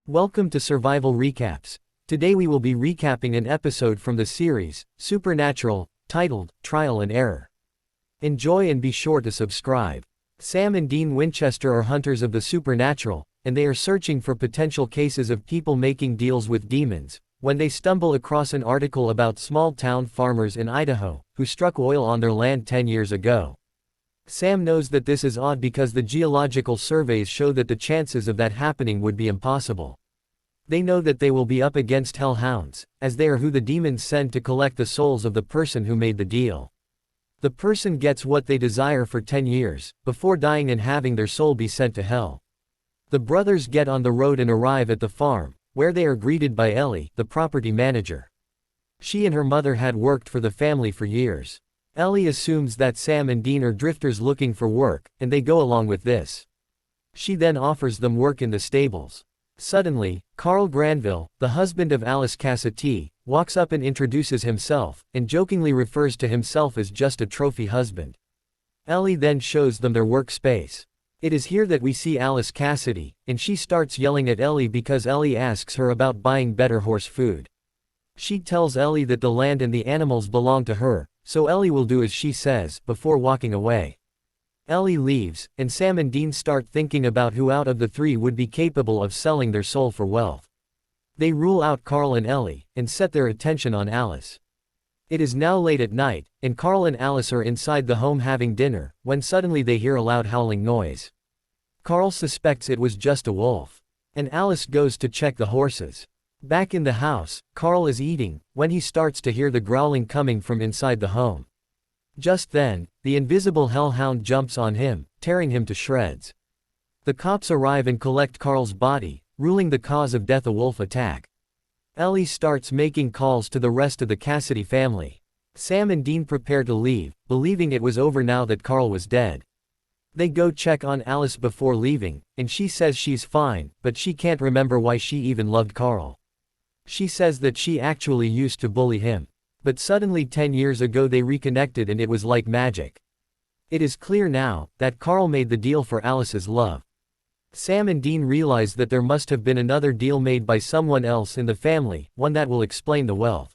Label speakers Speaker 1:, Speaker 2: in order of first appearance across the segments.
Speaker 1: Welcome to Survival Recaps. Today we will be recapping an episode from the series, Supernatural, titled, Trial and Error. Enjoy and be sure to subscribe. Sam and Dean Winchester are hunters of the supernatural, and they are searching for potential cases of people making deals with demons, when they stumble across an article about small-town farmers in Idaho, who struck oil on their land 10 years ago. Sam knows that this is odd because the geological surveys show that the chances of that happening would be impossible. They know that they will be up against hellhounds, as they are who the demons send to collect the souls of the person who made the deal. The person gets what they desire for 10 years, before dying and having their soul be sent to hell. The brothers get on the road and arrive at the farm, where they are greeted by Ellie, the property manager. She and her mother had worked for the family for years. Ellie assumes that Sam and Dean are drifters looking for work, and they go along with this. She then offers them work in the stables. Suddenly, Carl Granville, the husband of Alice Cassidy, walks up and introduces himself, and jokingly refers to himself as just a trophy husband. Ellie then shows them their workspace. It is here that we see Alice Cassidy, and she starts yelling at Ellie because Ellie asks her about buying better horse food. She tells Ellie that the land and the animals belong to her, so Ellie will do as she says, before walking away. Ellie leaves, and Sam and Dean start thinking about who out of the three would be capable of selling their soul for wealth. They rule out Carl and Ellie, and set their attention on Alice. It is now late at night, and Carl and Alice are inside the home having dinner, when suddenly they hear a loud howling noise. Carl suspects it was just a wolf. And Alice goes to check the horses. Back in the house, Carl is eating, when he starts to hear the growling coming from inside the home. Just then, the invisible hellhound jumps on him, tearing him to shreds. The cops arrive and collect Carl's body, ruling the cause of death a wolf attack. Ellie starts making calls to the rest of the Cassidy family. Sam and Dean prepare to leave, believing it was over now that Carl was dead. They go check on Alice before leaving, and she says she's fine, but she can't remember why she even loved Carl. She says that she actually used to bully him. But suddenly 10 years ago they reconnected and it was like magic. It is clear now that Carl made the deal for Alice's love. Sam and Dean realize that there must have been another deal made by someone else in the family, one that will explain the wealth.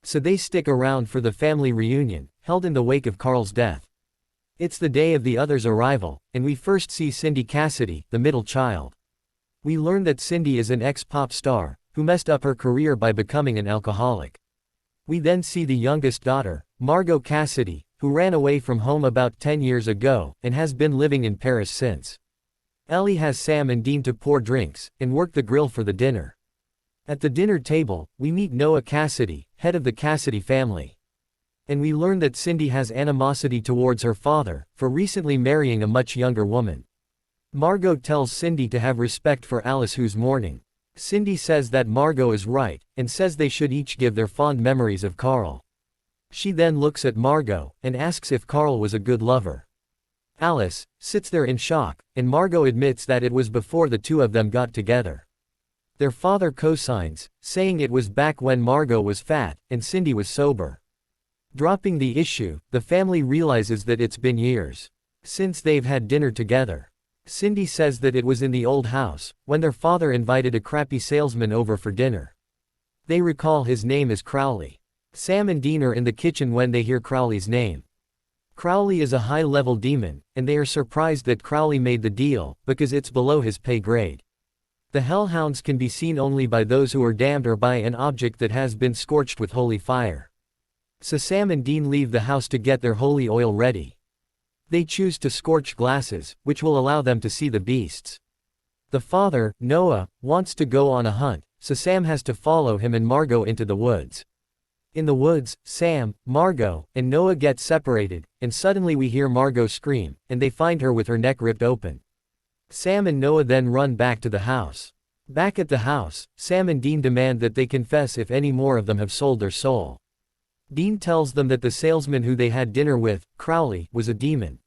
Speaker 1: So they stick around for the family reunion, held in the wake of Carl's death. It's the day of the others' arrival, and we first see Cindy Cassidy, the middle child. We learn that Cindy is an ex-pop star, who messed up her career by becoming an alcoholic. We then see the youngest daughter, Margot Cassidy, who ran away from home about 10 years ago, and has been living in Paris since. Ellie has Sam and Dean to pour drinks, and work the grill for the dinner. At the dinner table, we meet Noah Cassidy, head of the Cassidy family. And we learn that Cindy has animosity towards her father, for recently marrying a much younger woman. Margot tells Cindy to have respect for Alice who's mourning. Cindy says that Margot is right, and says they should each give their fond memories of Carl. She then looks at Margot, and asks if Carl was a good lover. Alice sits there in shock, and Margot admits that it was before the two of them got together. Their father co-signs, saying it was back when Margot was fat, and Cindy was sober. Dropping the issue, the family realizes that it's been years since they've had dinner together. Cindy says that it was in the old house, when their father invited a crappy salesman over for dinner. They recall his name as Crowley. Sam and Dean are in the kitchen when they hear Crowley's name. Crowley is a high-level demon, and they are surprised that Crowley made the deal, because it's below his pay grade. The hellhounds can be seen only by those who are damned or by an object that has been scorched with holy fire. So Sam and Dean leave the house to get their holy oil ready. They choose to scorch glasses, which will allow them to see the beasts. The father, Noah, wants to go on a hunt, so Sam has to follow him and Margot into the woods. In the woods, Sam, Margot, and Noah get separated, and suddenly we hear Margot scream, and they find her with her neck ripped open. Sam and Noah then run back to the house. Back at the house, Sam and Dean demand that they confess if any more of them have sold their soul. Dean tells them that the salesman who they had dinner with, Crowley, was a demon.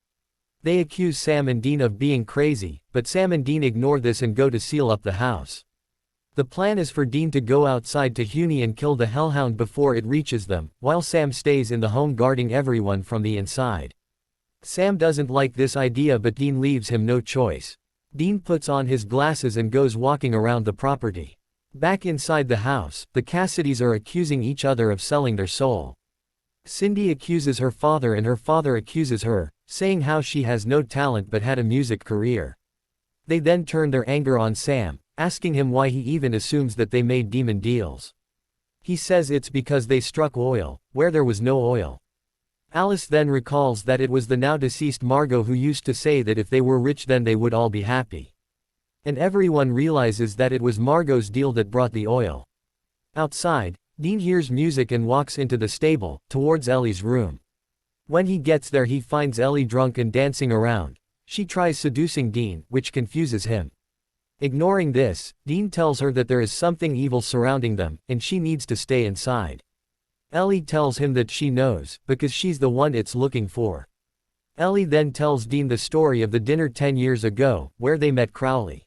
Speaker 1: They accuse Sam and Dean of being crazy, but Sam and Dean ignore this and go to seal up the house. The plan is for Dean to go outside to Huni and kill the hellhound before it reaches them, while Sam stays in the home guarding everyone from the inside. Sam doesn't like this idea but Dean leaves him no choice. Dean puts on his glasses and goes walking around the property. Back inside the house, the Cassidys are accusing each other of selling their soul. Cindy accuses her father and her father accuses her, saying how she has no talent but had a music career. They then turn their anger on Sam, asking him why he even assumes that they made demon deals. He says it's because they struck oil, where there was no oil. Alice then recalls that it was the now deceased Margot who used to say that if they were rich then they would all be happy. And everyone realizes that it was Margot's deal that brought the oil. Outside, Dean hears music and walks into the stable, towards Ellie's room. When he gets there he finds Ellie drunk and dancing around. She tries seducing Dean, which confuses him. Ignoring this, Dean tells her that there is something evil surrounding them, and she needs to stay inside. Ellie tells him that she knows, because she's the one it's looking for. Ellie then tells Dean the story of the dinner 10 years ago, where they met Crowley.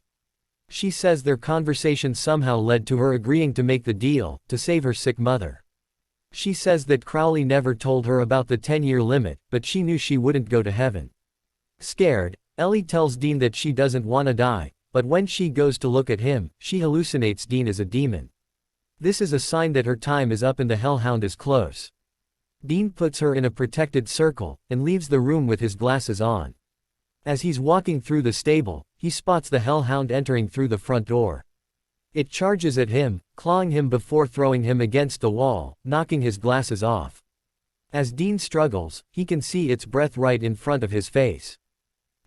Speaker 1: She says their conversation somehow led to her agreeing to make the deal, to save her sick mother. She says that Crowley never told her about the 10-year limit, but she knew she wouldn't go to heaven. Scared, Ellie tells Dean that she doesn't want to die, but when she goes to look at him, she hallucinates Dean as a demon. This is a sign that her time is up and the Hellhound is close. Dean puts her in a protected circle, and leaves the room with his glasses on. As he's walking through the stable, he spots the Hellhound entering through the front door. It charges at him, clawing him before throwing him against the wall, knocking his glasses off. As Dean struggles, he can see its breath right in front of his face.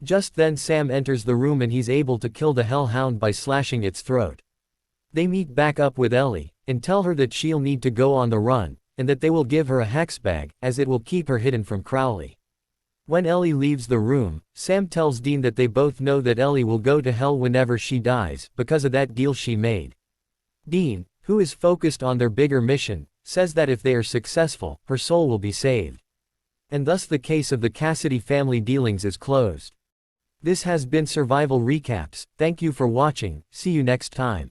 Speaker 1: Just then Sam enters the room and he's able to kill the Hellhound by slashing its throat. They meet back up with Ellie, and tell her that she'll need to go on the run, and that they will give her a hex bag, as it will keep her hidden from Crowley. When Ellie leaves the room, Sam tells Dean that they both know that Ellie will go to hell whenever she dies, because of that deal she made. Dean, who is focused on their bigger mission, says that if they are successful, her soul will be saved. And thus the case of the Cassidy family dealings is closed. This has been Survival Recaps. Thank you for watching, see you next time.